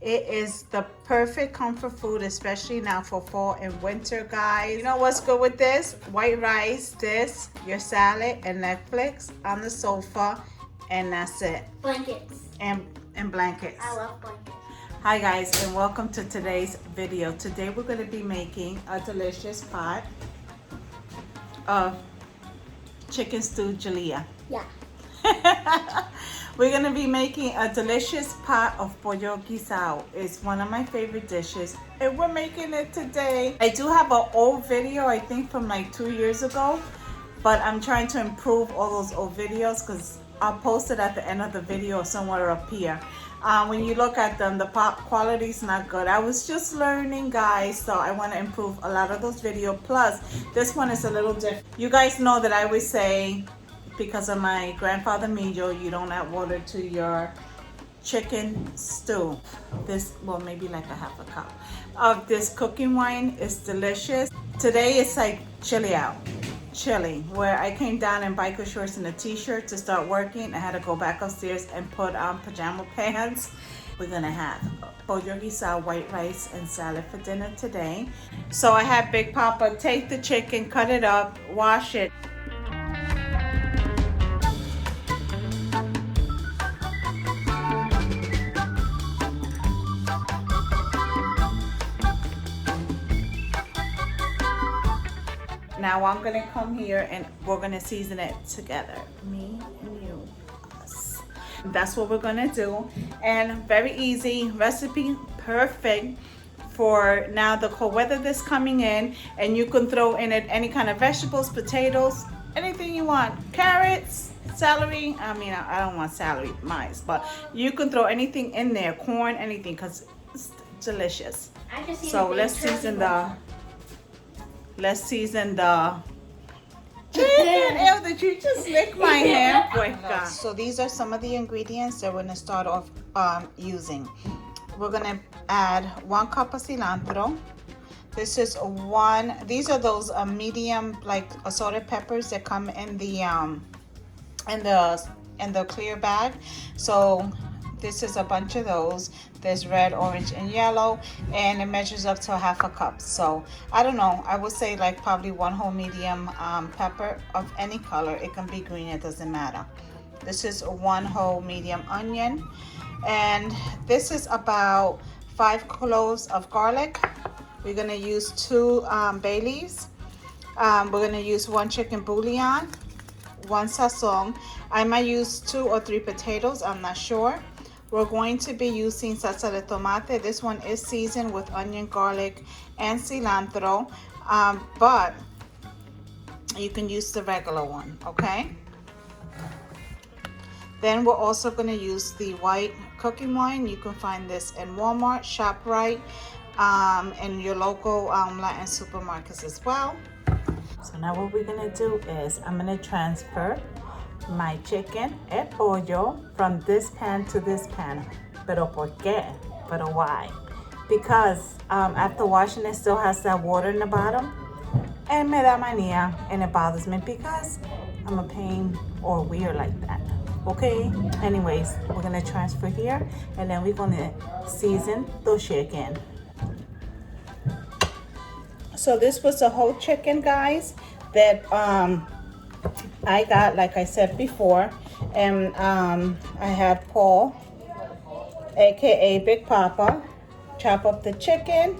It is the perfect comfort food, especially now for fall and winter, guys. You know what's good with this? White rice, this, your salad, and Netflix on the sofa, and that's it. Blankets. And blankets. I love blankets. Hi guys, and welcome to today's video. Today we're going to be making a delicious pot of chicken stew jalea. Yeah. We're going to be making a delicious pot of Pollo Guisado. It's one of my favorite dishes, and we're making it today. I do have an old video, I think from like 2 years ago, but I'm trying to improve all those old videos because I'll post it at the end of the video or somewhere up here. When you look at them, the pot quality is not good. I was just learning, guys, so I want to improve a lot of those videos. Plus, this one is a little different. You guys know that I always say, because of my grandfather Mijo, you don't add water to your chicken stew. This, well, maybe like a half a cup of this cooking wine is delicious. Today it's like chilly, where I came down in biker shorts and a t-shirt to start working. I had to go back upstairs and put on pajama pants. We're gonna have Pollo Guisado, white rice, and salad for dinner today. So I had Big Papa take the chicken, cut it up, wash it. Now I'm gonna come here and we're gonna season it together. Me and you, us. That's what we're gonna do. And very easy, recipe perfect for now the cold weather that's coming in. And you can throw in it any kind of vegetables, potatoes, anything you want. Carrots, celery. I mean, I don't want celery, mice, but you can throw anything in there, corn, anything, because it's delicious. So let's season the chicken. Ew, did you just lick my hand? Puerto. So these are some of the ingredients that we're gonna start off using. We're gonna add 1 cup of cilantro. This is these are those medium, like assorted peppers that come in the clear bag. So this is a bunch of those. There's red, orange, and yellow, and it measures up to a half a cup. So I don't know, I would say like probably 1 whole medium pepper of any color. It can be green, it doesn't matter. This is 1 whole medium onion, and this is about 5 cloves of garlic. We're gonna use 2 bay leaves. We're gonna use 1 chicken bouillon, 1 sazon. I might use 2 or 3 potatoes, I'm not sure. We're going to be using salsa de tomate. This one is seasoned with onion, garlic, and cilantro, but you can use the regular one, okay? Then we're also going to use the white cooking wine. You can find this in Walmart, ShopRite, and your local Latin supermarkets as well. So now what we're going to do is I'm going to transfer my chicken, el pollo, from this pan to this pan. Pero por qué? Pero why? Because after washing it still has that water in the bottom, and me da manía, and it bothers me because I'm a pain or weird like that. Okay, anyways, we're gonna transfer here, and then we're gonna season the chicken. So this was a whole chicken, guys, that I got, like I said before, and I had Paul, aka Big Papa, chop up the chicken.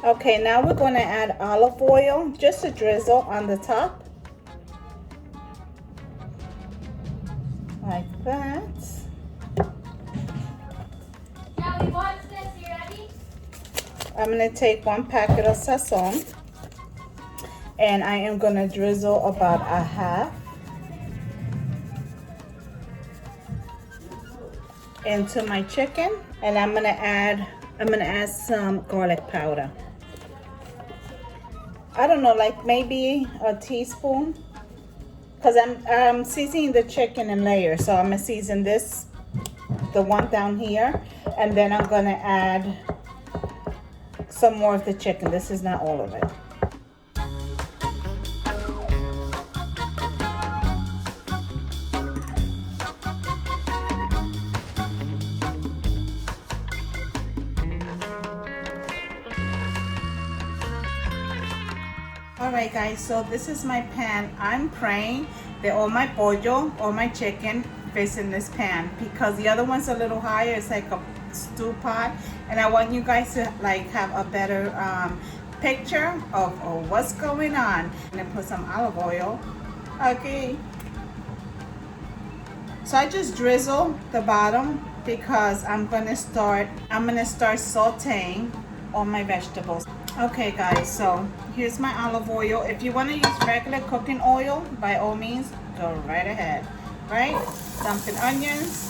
Okay, now we're going to add olive oil, just a drizzle on the top, like that. I'm going to take 1 packet of sazon, and I am going to drizzle about a half into my chicken, and I'm going to add some garlic powder. I don't know, like maybe a teaspoon, because I'm seasoning the chicken in layers. So I'm going to season this, the one down here, and then I'm going to add some more of the chicken. This is not all of it. All right guys, so this is my pan. I'm praying that all my pollo, all my chicken fits in this pan because the other one's a little higher. It's like a stew pot, and I want you guys to like have a better picture of what's going on. I'm gonna put some olive oil. Okay. So I just drizzle the bottom because I'm gonna start sauteing all my vegetables. Okay guys, so here's my olive oil. If you want to use regular cooking oil, by all means, go right ahead. Right? Dumping onions.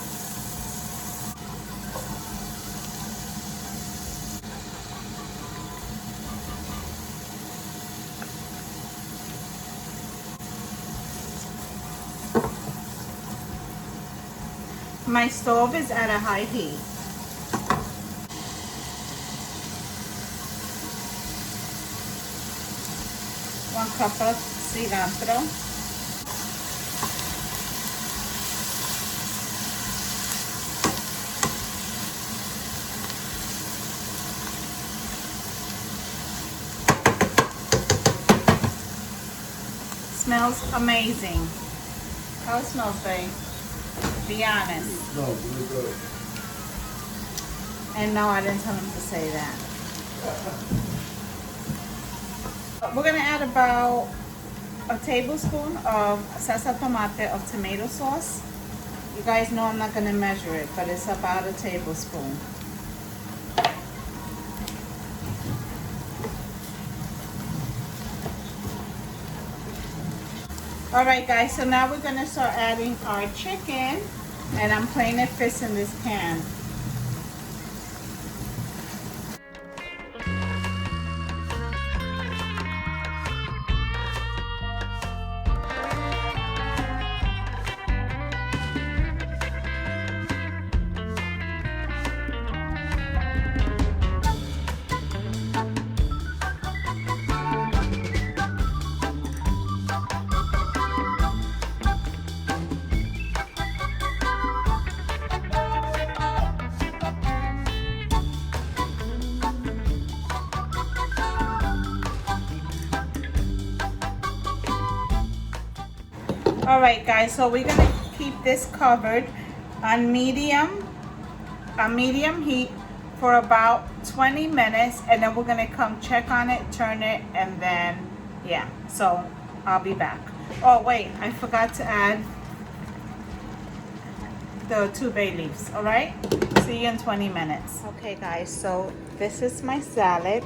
My stove is at a high heat. One cup of cilantro. Smells amazing. How it smells, babe? Be honest. No, really good. And no, I didn't tell him to say that. We're gonna add about a tablespoon of salsa tomate of tomato sauce. You guys know I'm not gonna measure it, but it's about a tablespoon. All right guys, so now we're gonna start adding our chicken, and I'm praying it fits in this pan. All right guys, so we're gonna keep this covered on medium heat for about 20 minutes, and then we're gonna come check on it, turn it, and then yeah, so I'll be back. Oh wait, I forgot to add the 2 bay leaves. All right, see you in 20 minutes. Okay guys, so this is my salad.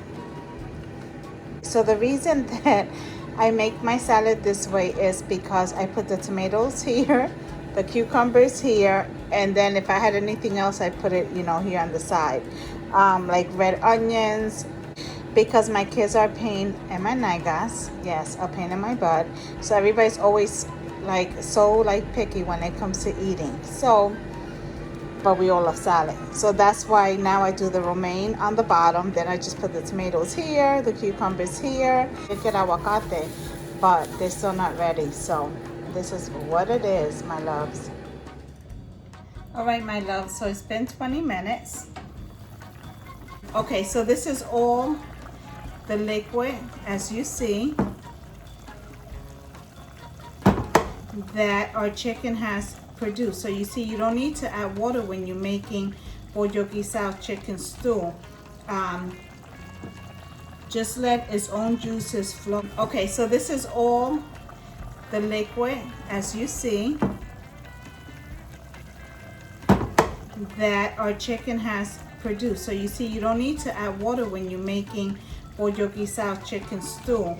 So the reason that I make my salad this way is because I put the tomatoes here, the cucumbers here, and then if I had anything else, I put it, you know, here on the side. Like red onions, because my kids are a pain in my nalgas. Yes, a pain in my butt. So everybody's always like so like picky when it comes to eating. So, but we all love salad. So that's why now I do the romaine on the bottom. Then I just put the tomatoes here, the cucumbers here. You get aguacate, but they're still not ready. So this is what it is, my loves. All right, my loves, so it's been 20 minutes. Okay, so this is all the liquid, as you see, that our chicken has produced. So you see, you don't need to add water when you're making pollo guisado chicken stew. Just let its own juices flow. Okay, so this is all the liquid, as you see, that our chicken has produced. So you see, you don't need to add water when you're making pollo guisado chicken stew.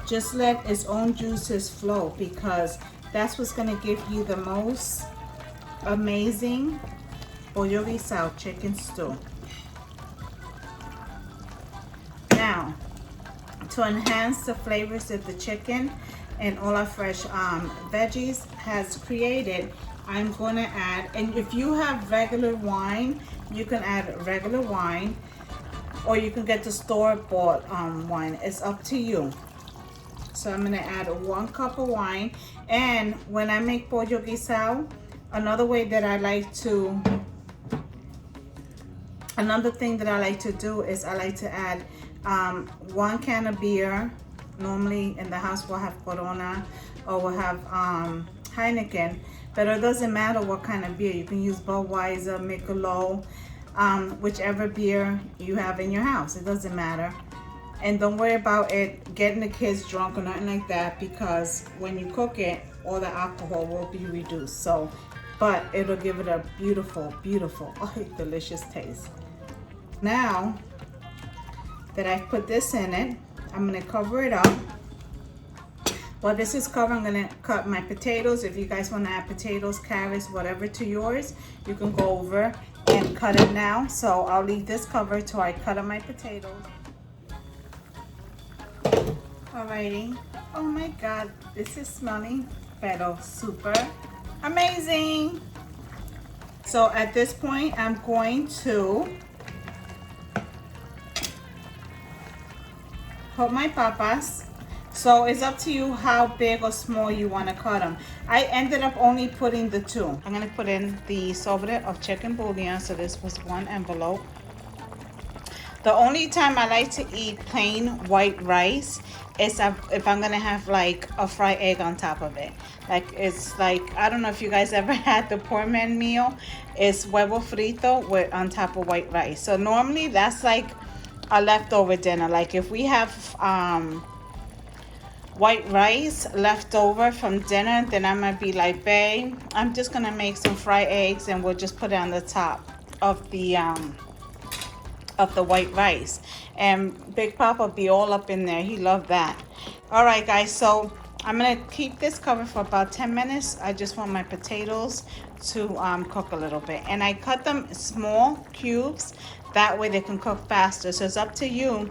Just let its own juices flow, because that's what's going to give you the most amazing pollo guisado chicken stew. Now, to enhance the flavors of the chicken and all our fresh veggies has created, I'm going to add, and if you have regular wine, you can add regular wine, or you can get the store-bought wine. It's up to you. So I'm gonna add 1 cup of wine. And when I make pollo guisado, another thing that I like to do is I like to add 1 can of beer. Normally in the house we'll have Corona or we'll have Heineken, but it doesn't matter what kind of beer. You can use Budweiser, Michelob, whichever beer you have in your house. It doesn't matter. And don't worry about it getting the kids drunk or nothing like that, because when you cook it, all the alcohol will be reduced. So, but it'll give it a beautiful, beautiful, delicious taste. Now that I've put this in it, I'm gonna cover it up. While this is covered, I'm gonna cut my potatoes. If you guys wanna add potatoes, carrots, whatever to yours, you can go over and cut it now. So I'll leave this covered till I cut up my potatoes. Alrighty. Oh my God, this is smelling pero super amazing. So at this point, I'm going to put my papas. So it's up to you how big or small you want to cut them. I ended up only putting the 2. I'm going to put in the sobre of chicken bouillon. So this was 1 envelope. The only time I like to eat plain white rice is if I'm going to have like a fried egg on top of it. Like it's like, I don't know if you guys ever had the poor man meal. It's huevo frito with on top of white rice. So normally that's like a leftover dinner. Like if we have white rice left over from dinner, then I might be like, babe, I'm just gonna make some fried eggs and we'll just put it on the top of the white rice. And Big Papa be all up in there. He loved that. All right, guys, so I'm gonna keep this covered for about 10 minutes. I just want my potatoes to cook a little bit. And I cut them small cubes. That way they can cook faster. So it's up to you.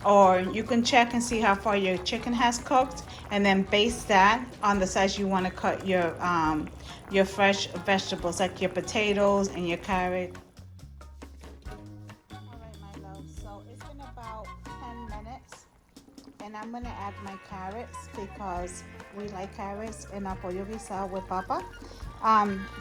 Or you can check and see how far your chicken has cooked, and then base that on the size you want to cut your fresh vegetables, like your potatoes and your carrot. All right, my love. So it's been about 10 minutes, and I'm gonna add my carrots because we like carrots in our pollo guisado with papa.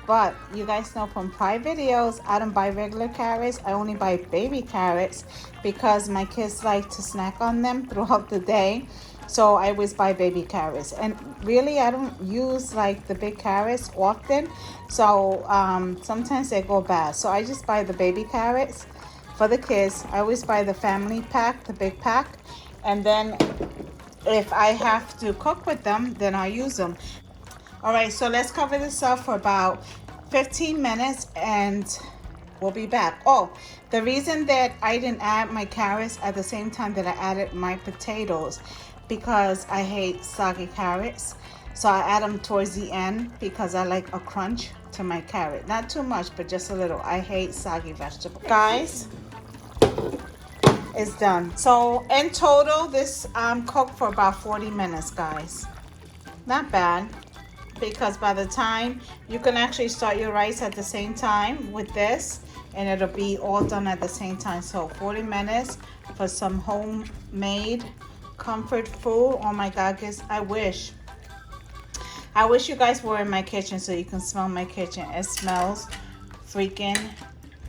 But you guys know from prior videos, I don't buy regular carrots. I only buy baby carrots because my kids like to snack on them throughout the day. So I always buy baby carrots. And really, I don't use like the big carrots often. So sometimes they go bad. So I just buy the baby carrots for the kids. I always buy the family pack, the big pack. And then if I have to cook with them, then I'll use them. All right, so let's cover this up for about 15 minutes and we'll be back. Oh, the reason that I didn't add my carrots at the same time that I added my potatoes, because I hate soggy carrots. So I add them towards the end because I like a crunch to my carrot. Not too much, but just a little. I hate soggy vegetables. Guys, it's done. So in total, this cooked for about 40 minutes, guys. Not bad. Because by the time you can actually start your rice at the same time with this, and it'll be all done at the same time. So 40 minutes for some homemade comfort food. Oh my God, guys, I wish you guys were in my kitchen so you can smell my kitchen. It smells freaking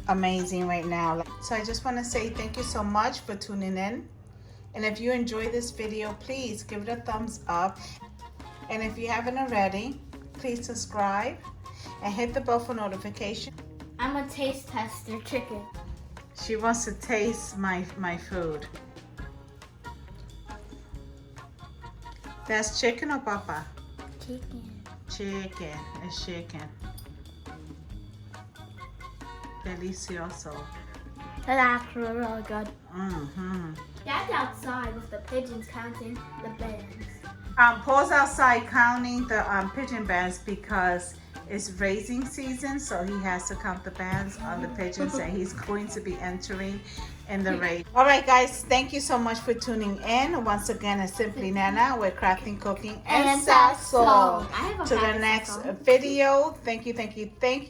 amazing right now. So I just want to say thank you so much for tuning in. And if you enjoyed this video, please give it a thumbs up. And if you haven't already, please subscribe and hit the bell for notification. I'm a taste tester chicken. She wants to taste my food. That's chicken or papa? Chicken. Chicken. It's chicken. Delicioso. That's really good. Mm-hmm. Dad's outside with the pigeons counting the bands. Paul's outside counting the pigeon bands because it's raising season, so he has to count the bands on the pigeons that he's going to be entering in the race. All right, guys, thank you so much for tuning in. Once again, it's Simply Nana with Crafting, Cooking, and Sazon. To the next video. Thank you, thank you, thank you.